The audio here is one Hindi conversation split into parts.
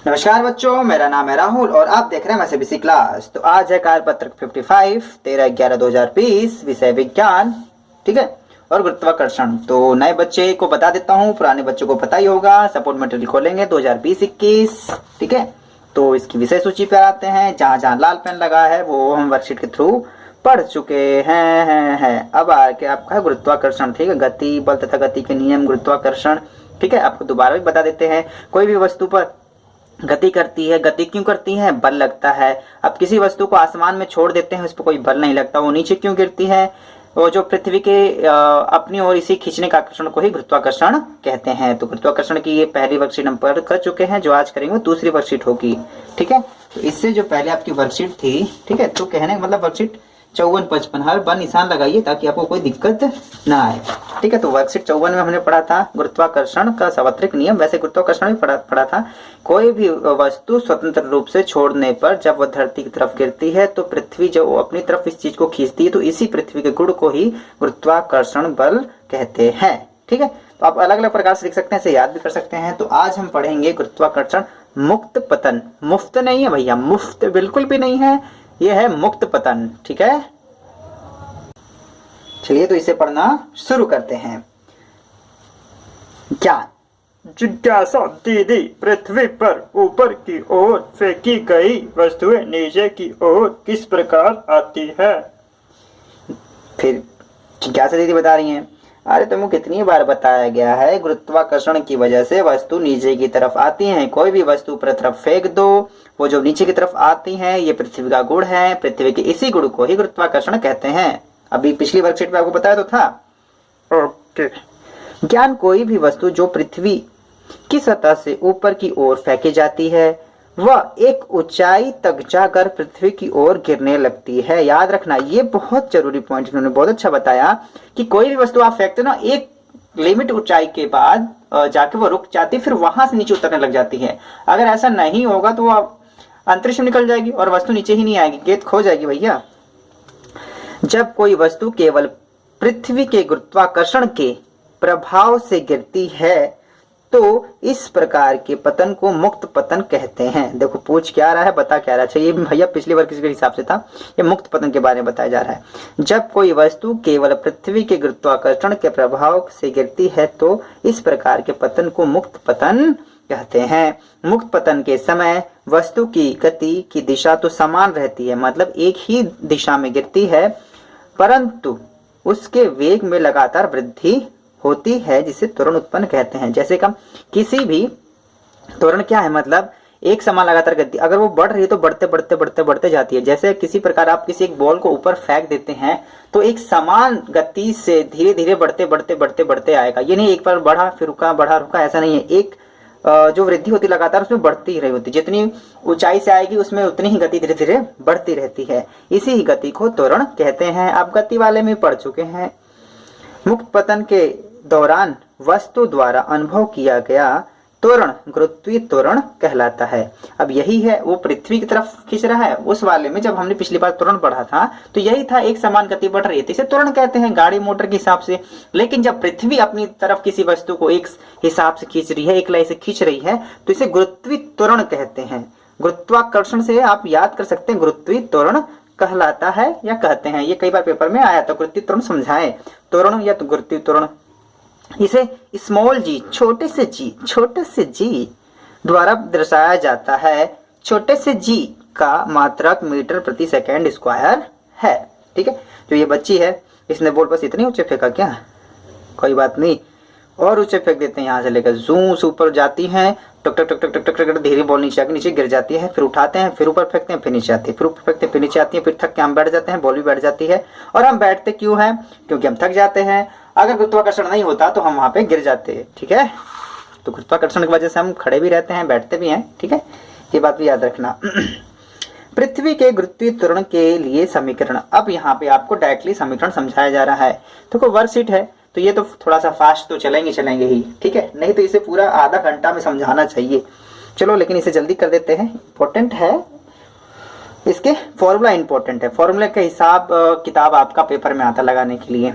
नमस्कार बच्चों, मेरा नाम है राहुल और आप देख रहे हैं MSABC क्लास। तो आज है कार्यपत्रक 55 13/11/2020 विषय विज्ञान, ठीक है, और गुरुत्वाकर्षण। तो नए बच्चे को बता देता हूँ, पुराने बच्चों को पता ही होगा। सपोर्ट मटेरियल खोलेंगे 2020-21, ठीक है। तो इसकी विषय सूची पे आते हैं। जहाँ जहाँ लाल पेन लगा है वो हम वर्कशीट के थ्रू पढ़ चुके हैं। अब आके आपका गुरुत्वाकर्षण, ठीक है, गति, बल तथा गति के नियम, गुरुत्वाकर्षण, ठीक है। आपको दोबारा भी बता देते हैं। कोई भी वस्तु पर गति करती है, गति क्यों करती है? बल लगता है। अब किसी वस्तु को आसमान में छोड़ देते हैं, उस पर कोई बल नहीं लगता, वो नीचे क्यों गिरती है? वो जो पृथ्वी के अपनी ओर इसी खींचने का आकर्षण को ही गुरुत्वाकर्षण कहते हैं। तो गुरुत्वाकर्षण की ये पहली वर्कशीट हम पढ़ कर चुके हैं। जो आज करेंगे वो दूसरी वर्कशीट होगी, ठीक है। तो इससे जो पहले आपकी वर्कशीट थी, ठीक है, तो कहने का मतलब वर्कशीट 54-55 हर बार निशान लगाइए ताकि आपको कोई दिक्कत ना आए, ठीक है। तो वर्कशीट 54 में हमने पढ़ा था गुरुत्वाकर्षण का सार्वत्रिक नियम। वैसे गुरुत्वाकर्षण भी पढ़ा था। कोई भी वस्तु स्वतंत्र रूप से छोड़ने पर जब वह धरती की तरफ गिरती है तो पृथ्वी जब वो अपनी तरफ इस चीज को खींचती है तो इसी पृथ्वी के गुण को ही गुरुत्वाकर्षण बल कहते हैं, ठीक है। तो आप अलग अलग प्रकार से लिख सकते हैं, इसे याद भी कर सकते हैं। तो आज हम पढ़ेंगे गुरुत्वाकर्षण मुक्त पतन। मुफ्त नहीं है भैया, मुफ्त बिल्कुल भी नहीं है, ये है मुक्त पतन, ठीक है। चलिए तो इसे पढ़ना शुरू करते हैं। ज्ञान। जिज्ञासा दीदी, पृथ्वी पर ऊपर की ओर फेंकी गई वस्तुएं नीचे की ओर किस प्रकार आती है? फिर जिज्ञासा दीदी बता रही हैं, अरे तुमको कितनी बार बताया गया है, गुरुत्वाकर्षण की वजह से वस्तु नीचे की तरफ आती है। कोई भी वस्तु पर तरफ फेंक दो, वो जो नीचे की तरफ आती है, ये पृथ्वी का गुण है। पृथ्वी के इसी गुण को ही गुरुत्वाकर्षण कहते हैं। अभी पिछली वर्कशीट में आपको बताया तो था। ओके। ज्ञान। कोई भी वस्तु जो पृथ्वी की सतह से ऊपर की ओर फेंकी जाती है वह एक ऊंचाई तक जाकर पृथ्वी की ओर गिरने लगती है। याद रखना, ये बहुत जरूरी पॉइंट इन्होंने बहुत अच्छा बताया कि कोई भी वस्तु आप फेंकते ना, एक लिमिट ऊंचाई के बाद जाके वो रुक जाती, फिर वहां से नीचे उतरने लग जाती है। अगर ऐसा नहीं होगा तो वो अंतरिक्ष में निकल जाएगी और वस्तु नीचे ही नहीं आएगी, गेंद खो जाएगी भैया। जब कोई वस्तु केवल पृथ्वी के गुरुत्वाकर्षण के प्रभाव से गिरती है तो इस प्रकार के पतन को मुक्त पतन कहते हैं। देखो पूछ क्या रहा है, बता क्या रहा है। ये भैया पिछली वर्ग के हिसाब से था, ये मुक्त पतन के बारे में बताया जा रहा है। जब कोई वस्तु केवल पृथ्वी के गुरुत्वाकर्षण के प्रभाव से गिरती है तो इस प्रकार के पतन को मुक्त पतन कहते हैं। मुक्त पतन के समय वस्तु की गति की दिशा तो समान रहती है, मतलब एक ही दिशा में गिरती है, परंतु उसके वेग में लगातार वृद्धि होती है, जिसे त्वरण उत्पन्न कहते हैं। जैसे कि किसी भी त्वरण क्या है, मतलब एक समान लगातार गति, अगर वो बढ़ रही है तो बढ़ते बढ़ते बढ़ते बढ़ते जाती है। जैसे किसी प्रकार आप किसी एक बॉल को ऊपर फेंक देते हैं तो एक समान गति से धीरे धीरे बढ़ते बढ़ते बढ़ते बढ़ते आएगा। ये नहीं एक बार बढ़ा फिर रुका, बढ़ा रुका, ऐसा नहीं है। एक जो वृद्धि होती लगातार उसमें बढ़ती ही रही होती, जितनी ऊंचाई से आएगी उसमें उतनी ही गति धीरे धीरे बढ़ती रहती है। इसी ही गति को त्वरण कहते हैं। आप गति वाले में पढ़ चुके हैं। मुक्त पतन के दौरान वस्तु द्वारा अनुभव किया गया त्वरण गुरुत्वीय त्वरण कहलाता है। अब यही है, वो पृथ्वी की तरफ खींच रहा है। उस वाले में जब हमने पिछली बार त्वरण पढ़ा था तो यही था, एक समान गति बढ़ रही है, इसे त्वरण कहते हैं, गाड़ी मोटर के हिसाब से। लेकिन जब पृथ्वी अपनी तरफ किसी वस्तु को एक हिसाब से खींच रही है, एक लय से खींच रही है, तो इसे गुरुत्वीय त्वरण कहते हैं। गुरुत्वाकर्षण से आप याद कर सकते हैं, गुरुत्वीय त्वरण कहलाता है या कहते हैं। ये कई बार पेपर में आया था, गुरुत्वीय त्वरण समझाएं, त्वरण या तो गुरुत्वीय त्वरण। इसे स्मॉल जी, छोटे से जी द्वारा दर्शाया जाता है। छोटे से जी का मात्रक मीटर प्रति सेकेंड स्क्वायर है, ठीक है। जो ये बच्ची है, इसने बॉल बस इतने ऊंचे फेंका क्या, कोई बात नहीं, और ऊंचे फेंक देते हैं। यहाँ से लेकर जूम से ऊपर जाती है, टक टक टक टक टक टक धीरे बॉल नीचे आके नीचे गिर जाती है, फिर उठाते हैं, फिर ऊपर फेंकते हैं, फिर नीचे आती है, फिर ऊपर फेंकते हैं, फिर नीचे आती है, फिर थक के हम बैठ जाते हैं, बॉल भी बैठ जाती है। और हम बैठते क्यों हैं? क्योंकि हम थक जाते हैं। अगर गुरुत्वाकर्षण नहीं होता तो हम वहां पे गिर जाते, ठीक है। तो गुरुत्वाकर्षण की वजह से हम खड़े भी रहते हैं, बैठते भी हैं, ठीक है, ये बात भी याद रखना। पृथ्वी के गुरुत्वीय त्वरण के लिए समीकरण। अब यहाँ पे आपको डायरेक्टली समीकरण समझाया जा रहा है। देखो वर्कशीट है तो ये तो थोड़ा सा फास्ट तो चलेंगे ही, ठीक है, नहीं तो इसे पूरा आधा घंटा में समझाना चाहिए। चलो लेकिन इसे जल्दी कर देते हैं, इंपॉर्टेंट है, इसके फॉर्मूला इंपॉर्टेंट है। फॉर्मूला का हिसाब किताब आपका पेपर में आता लगाने के लिए।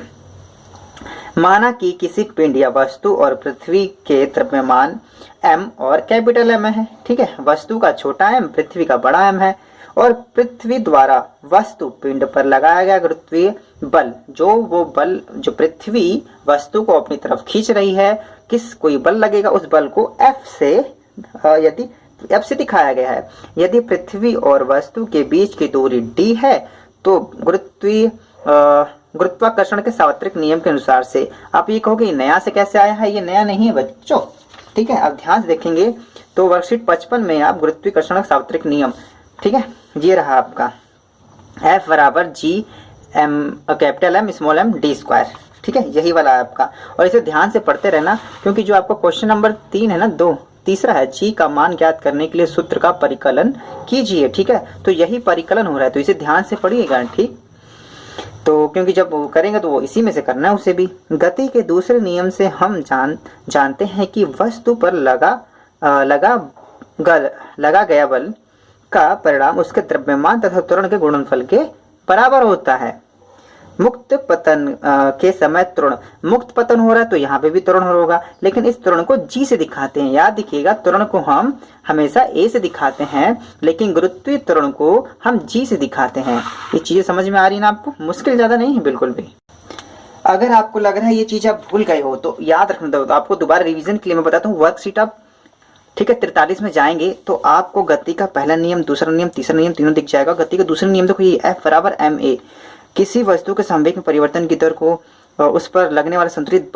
माना कि किसी पिंड या वस्तु और पृथ्वी के द्रव्यमान m और कैपिटल M है। ठीक है, वस्तु का छोटा m, पृथ्वी का बड़ा M है, और पृथ्वी द्वारा वस्तु पिंड पर लगाया गया गुरुत्वीय बल, वो बल जो पृथ्वी वस्तु को अपनी तरफ खींच रही है, कोई बल लगेगा, उस बल को F से दिखाया गया है। यदि पृथ्वी और वस्तु के बीच की दूरी d है तो गुरुत्वाकर्षण के सार्वत्रिक नियम के अनुसार से, आप ये कहोगे नया से कैसे आया है, ये नया नहीं है बच्चों। ठीक है, अब ध्यान से देखेंगे तो वर्कशीट 55 में आप गुरुत्वाकर्षण का सार्वत्रिक नियम, ठीक है, ये रहा आपका F बराबर G capital M small m d square. ठीक है, यही वाला है आपका, और इसे ध्यान से पढ़ते रहना, क्योंकि जो आपका क्वेश्चन नंबर 3 है ना, तीसरा है G का मान ज्ञात करने के लिए सूत्र का परिकलन कीजिए। ठीक है, तो यही परिकलन हो रहा है, तो इसे ध्यान से पढ़िएगा। ठीक, तो क्योंकि जब वो करेंगे तो वो इसी में से करना है उसे भी। गति के दूसरे नियम से हम जानते हैं कि वस्तु पर लगा गया बल का परिणाम उसके द्रव्यमान तथा त्वरण के गुणनफल के बराबर होता है। मुक्त पतन के समय त्वरण, मुक्त पतन हो रहा है तो यहाँ पे भी त्वरण होगा, लेकिन इस त्वरण को G से दिखाते हैं। याद रखिएगा, त्वरण को हम हमेशा A से दिखाते हैं, लेकिन गुरुत्वीय त्वरण को हम G से दिखाते हैं। ये चीजें समझ में आ रही ना आपको? मुश्किल ज्यादा नहीं है बिल्कुल भी। अगर आपको लग रहा है ये चीज आप भूल गए हो तो याद रखना, तो आपको दोबारा रिविजन के लिए मैं बताता हूँ। वर्कशीट आप, ठीक है, 43 में जाएंगे तो आपको गति का पहला नियम, दूसरा नियम, तीसरा नियम तीनों दिख जाएगा। गति का दूसरा नियम देखो, ये F बराबर ma, किसी वस्तु के संवेग में परिवर्तन की दर को उस पर लगने वाले असंतुलित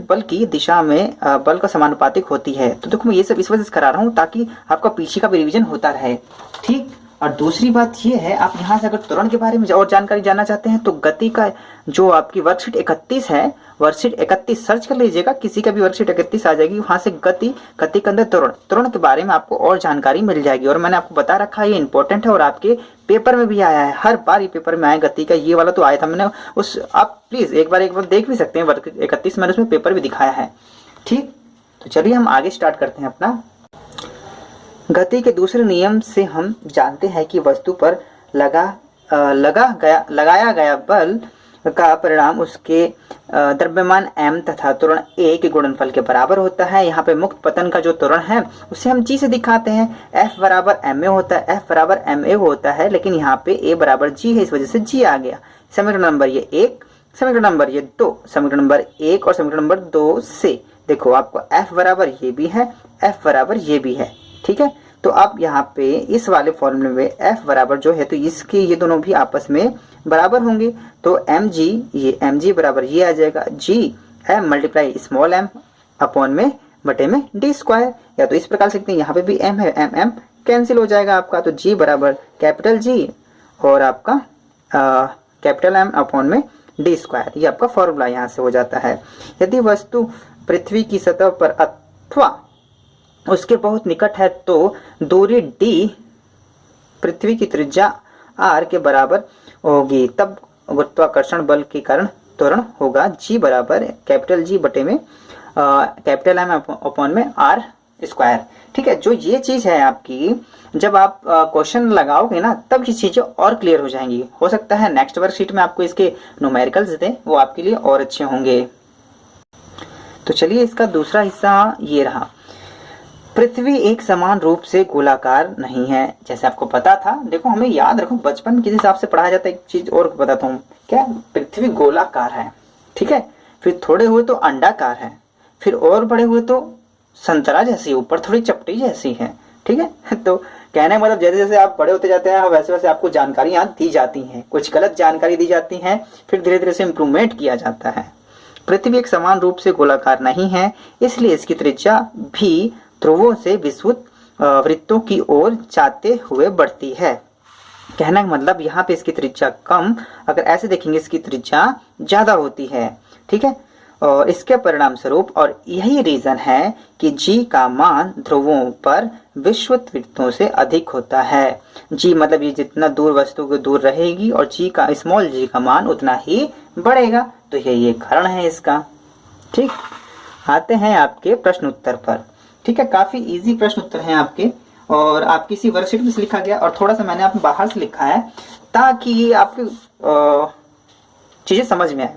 बल की दिशा में बल का समानुपातिक होती है। तो देखो मैं ये सब इस वजह से करा रहा हूँ ताकि आपका पीछे का भी रिवीजन होता रहे। ठीक, और दूसरी बात ये है, आप यहाँ से अगर त्वरण के बारे में और जानकारी जानना चाहते हैं तो गति का जो आपकी वर्कशीट 31 है, वर्कशीट 31 सर्च कर लीजिएगा, किसी का भी वर्कशीट 31 आ जाएगी, वहां से गति के अंदर त्वरण के बारे में आपको और जानकारी मिल जाएगी। और मैंने आपको बता रखा है ये इंपॉर्टेंट है और आपके पेपर में भी आया है, हर बार ये पेपर में आया। गति का ये वाला तो आया था, मैंने उस, आप प्लीज एक बार देख भी सकते हैं, वर्कशीट 31 मैंने उसमें पेपर भी दिखाया है। ठीक, तो चलिए हम आगे स्टार्ट करते हैं अपना। गति के दूसरे नियम से हम जानते हैं कि वस्तु पर लगाया गया बल का परिणाम उसके द्रव्यमान m तथा त्वरण a के गुणनफल के बराबर होता है। यहाँ पे मुक्त पतन का जो त्वरण है उसे हम G से दिखाते हैं। F बराबर ma होता है, F बराबर ma होता है, लेकिन यहाँ पे a बराबर G है, इस वजह से G आ गया। समीकरण नंबर ये 1, समीकरण नंबर ये 2, समीकरण नंबर 1 और समीकरण नंबर 2 से देखो आपको F बराबर ये भी है, F बराबर ये भी है। ठीक है, तो आप यहाँ पे इस वाले फॉर्मूले में F बराबर जो है तो इसके ये दोनों भी आपस में बराबर होंगे, तो mg बराबर ये आ जाएगा G m multiply small m upon में बटे में d स्क्वायर। या तो इस प्रकार से लिखते हैं, यहाँ पे भी m है, m कैंसिल हो जाएगा आपका, तो G बराबर कैपिटल G और आपका कैपिटल M अपॉन में d स्क्वायर। ये आपका फॉर्मूला यहाँ से हो जाता है। यदि वस्तु पृथ्वी की सतह पर अथवा उसके बहुत निकट है तो दूरी d पृथ्वी की त्रिज्या r के बराबर होगी, तब गुरुत्वाकर्षण बल के कारण त्वरण होगा G बराबर कैपिटल G बटे में कैपिटल M अपॉन में r स्क्वायर। ठीक है, जो ये चीज है आपकी, जब आप क्वेश्चन लगाओगे ना तब ये चीजें और क्लियर हो जाएंगी। हो सकता है नेक्स्ट वर्कशीट में आपको इसके न्यूमेरिकल्स दें, वो आपके लिए और अच्छे होंगे। तो चलिए इसका दूसरा हिस्सा ये रहा। पृथ्वी एक समान रूप से गोलाकार नहीं है, जैसे आपको पता था। देखो हमें याद रखो, बचपन में किस हिसाब से पढ़ाया जाता है। एक चीज और बताता हूँ, क्या पृथ्वी गोलाकार है, ठीक है, फिर थोड़े हुए तो अंडाकार है, फिर और बड़े हुए तो संतरा जैसी, ऊपर थोड़ी चपटी जैसी है। ठीक है, तो कहने मतलब जैसे जैसे आप बड़े होते जाते हैं वैसे वैसे आपको जानकारियां दी जाती हैं, कुछ गलत जानकारी दी जाती है, फिर धीरे धीरे से इम्प्रूवमेंट किया जाता है। पृथ्वी एक समान रूप से गोलाकार नहीं है, इसलिए इसकी त्रिज्या भी ध्रुवों से विषुवत वृत्तों की ओर जाते हुए बढ़ती है। कहने का मतलब यहाँ पे इसकी त्रिज्या कम, अगर ऐसे देखेंगे इसकी त्रिज्या ज्यादा होती है। ठीक है, और इसके परिणाम स्वरूप, और यही रीजन है कि G का मान ध्रुवों पर विषुवत वृत्तों से अधिक होता है। G मतलब ये जितना दूर वस्तु को दूर रहेगी और G का स्मॉल g का मान उतना ही बढ़ेगा, तो ये कारण है इसका। ठीक, आते हैं आपके प्रश्न उत्तर पर। ठीक है, काफी इजी प्रश्न उत्तर हैं आपके, और आप किसी वर्कशीट में से लिखा गया और थोड़ा सा मैंने आपने बाहर से लिखा है ताकि आपकी चीजें समझ में आए।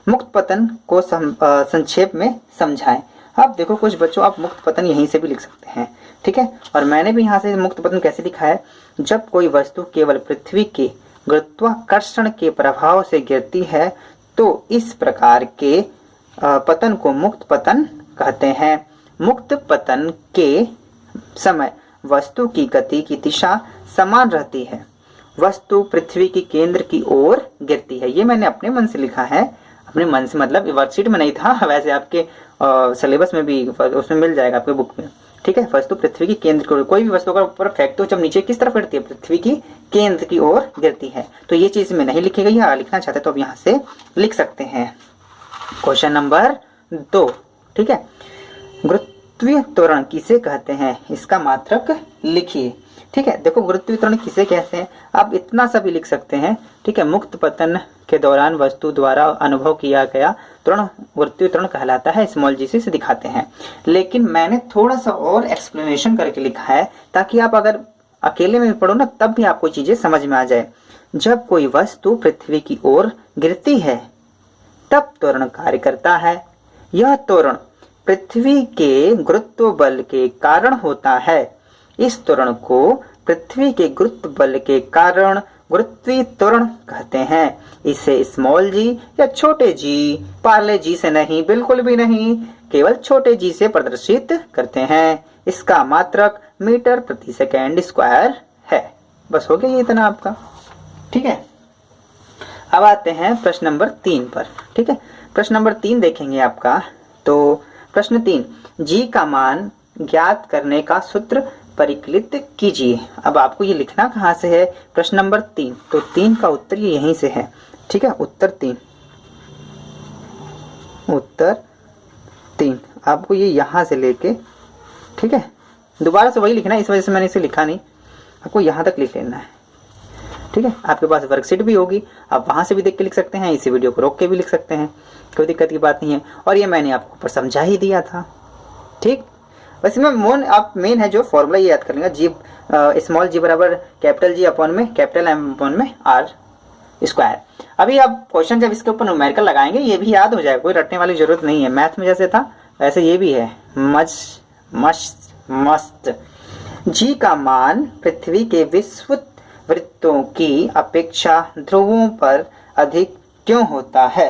मुक्त पतन को संक्षेप में समझाएं। अब देखो कुछ बच्चों, आप मुक्त पतन यहीं से भी लिख सकते हैं, ठीक है। और मैंने भी यहाँ से मुक्त पतन कैसे लिखा है, जब कोई वस्तु केवल पृथ्वी के गुरुत्वाकर्षण के प्रभाव से गिरती है तो इस प्रकार के पतन को मुक्त पतन कहते हैं। मुक्त पतन के समय वस्तु की गति की दिशा समान रहती है, वस्तु पृथ्वी की केंद्र की ओर गिरती है। ये मैंने अपने मन से लिखा है, अपने मन से मतलब वर्कशीट में नहीं था, वैसे आपके सिलेबस में भी उसमें मिल जाएगा आपके बुक में, ठीक है। वस्तु पृथ्वी की केंद्र की ओर, कोई भी वस्तु का ऊपर फेंकते हो जब नीचे किस तरफ गिरती है, पृथ्वी की केंद्र की ओर गिरती है। तो ये चीज में नहीं लिखी गई है, लिखना चाहते तो अब यहाँ से लिख सकते हैं। क्वेश्चन नंबर 2, ठीक है। गुरुत्वीय त्वरण किसे कहते हैं, इसका मात्रक लिखिए, ठीक है। देखो गुरुत्वीय त्वरण किसे कहते हैं, आप इतना सा भी लिख सकते हैं, ठीक है। मुक्त पतन के दौरान वस्तु द्वारा अनुभव किया गया त्वरण गुरुत्वीय त्वरण कहलाता है, स्मॉल जी से दिखाते हैं। लेकिन मैंने थोड़ा सा और एक्सप्लेनेशन करके लिखा है ताकि आप अगर अकेले में पढ़ो ना तब भी आपको चीजें समझ में आ जाए। जब कोई वस्तु पृथ्वी की ओर गिरती है तब त्वरण कार्य करता है। यह त्वरण पृथ्वी के गुरुत्व बल के कारण होता है। इस त्वरण को पृथ्वी के गुरुत्व बल के कारण गुरुत्वीय त्वरण कहते हैं। इसे स्मॉल जी या छोटे जी, पार्ले जी से नहीं, बिल्कुल भी नहीं, केवल छोटे जी से प्रदर्शित करते हैं। इसका मात्रक मीटर प्रति सेकेंड स्क्वायर है। बस हो गया ये इतना आपका, ठीक है। अब आते हैं प्रश्न नंबर 3 पर, ठीक है। प्रश्न नंबर 3 देखेंगे आपका। तो प्रश्न 3, जी का मान ज्ञात करने का सूत्र परिकलित कीजिए। अब आपको ये लिखना कहाँ से है, प्रश्न नंबर 3, तो 3 का उत्तर ये यहीं से है, ठीक है। उत्तर 3 आपको ये यहाँ से लेके, ठीक है, दोबारा से वही लिखना है, इस वजह से मैंने इसे लिखा नहीं, आपको यहाँ तक लिख लेना है, ठीक है। आपके पास वर्कशीट भी होगी, आप वहां से भी देख के लिख सकते हैं, इसी वीडियो को रोक के भी लिख सकते हैं, कोई दिक्कत की बात नहीं है। और ये मैंने आपको ऊपर समझा ही दिया था, ठीक। वैसे में आप मेन है जो फॉर्मूला ये याद कर लेंगे, जी स्मॉल जी बराबर कैपिटल जी अपॉन में कैपिटल एम अपॉन में आर स्क्वायर। अभी आप क्वेश्चन जब इसके ऊपर न्यूमेरिकल लगाएंगे ये भी याद हो जाएगा, कोई रटने वाली जरूरत नहीं है। मैथ में जैसे था वैसे ये भी है, मस्त। जी का मान पृथ्वी के विश्वत वृत्तों की अपेक्षा ध्रुवों पर अधिक क्यों होता है,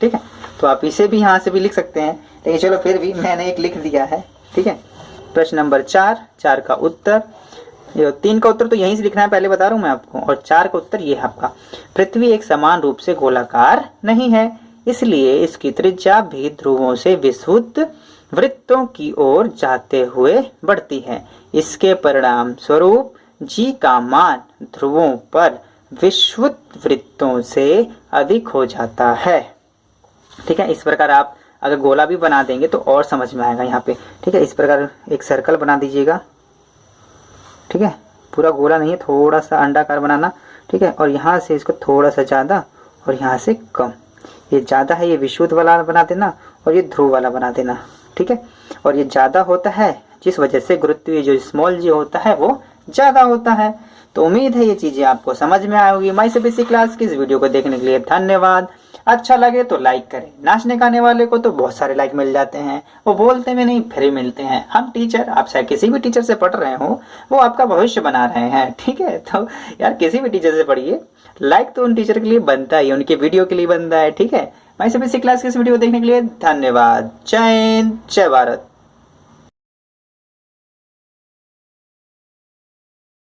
ठीक है। तो आप इसे भी यहाँ से भी लिख सकते हैं, लेकिन चलो फिर भी मैंने एक लिख दिया है, ठीक है। प्रश्न नंबर 4 का उत्तर, 3 का उत्तर तो यहीं से लिखना है, पहले बता रहा हूं मैं आपको, और 4 का उत्तर ये है आपका। पृथ्वी एक समान रूप से गोलाकार नहीं है, इसलिए इसकी त्रिज्या भी ध्रुवों से विषुवत वृत्तों की ओर जाते हुए बढ़ती है। इसके परिणाम स्वरूप जी का मान ध्रुवों पर विषुवत वृत्तों से अधिक हो जाता है, ठीक है। इस प्रकार आप अगर गोला भी बना देंगे तो और समझ में आएगा यहाँ पे, ठीक है। इस प्रकार एक सर्कल बना दीजिएगा, ठीक है। पूरा गोला नहीं है, थोड़ा सा अंडाकार बनाना, ठीक है। और यहाँ से इसको थोड़ा सा ज्यादा और यहाँ से कम, ये ज्यादा है ये विषुवत वाला बना देना और ये ध्रुव वाला बना देना, ठीक है। और ये ज्यादा होता है जिस वजह से गुरुत्वीय जो स्मॉल जी होता है वो ज्यादा होता है। तो उम्मीद है ये चीजें आपको समझ में आएगी। माई सीबीएसई क्लास की इस वीडियो को देखने के लिए धन्यवाद। अच्छा लगे तो लाइक करें, नाचने गाने वाले को तो बहुत सारे लाइक मिल जाते हैं, वो बोलते में नहीं फ्री मिलते हैं। हम टीचर, आप चाहे किसी भी टीचर से पढ़ रहे हो, वो आपका भविष्य बना रहे हैं, ठीक है। तो यार किसी भी टीचर से पढ़िए, लाइक तो उन टीचर के लिए बनता है, उनके वीडियो के लिए बनता है, ठीक है। माई सीबीएसई क्लास की इस वीडियो को देखने के लिए धन्यवाद। जय हिंद, जय भारत।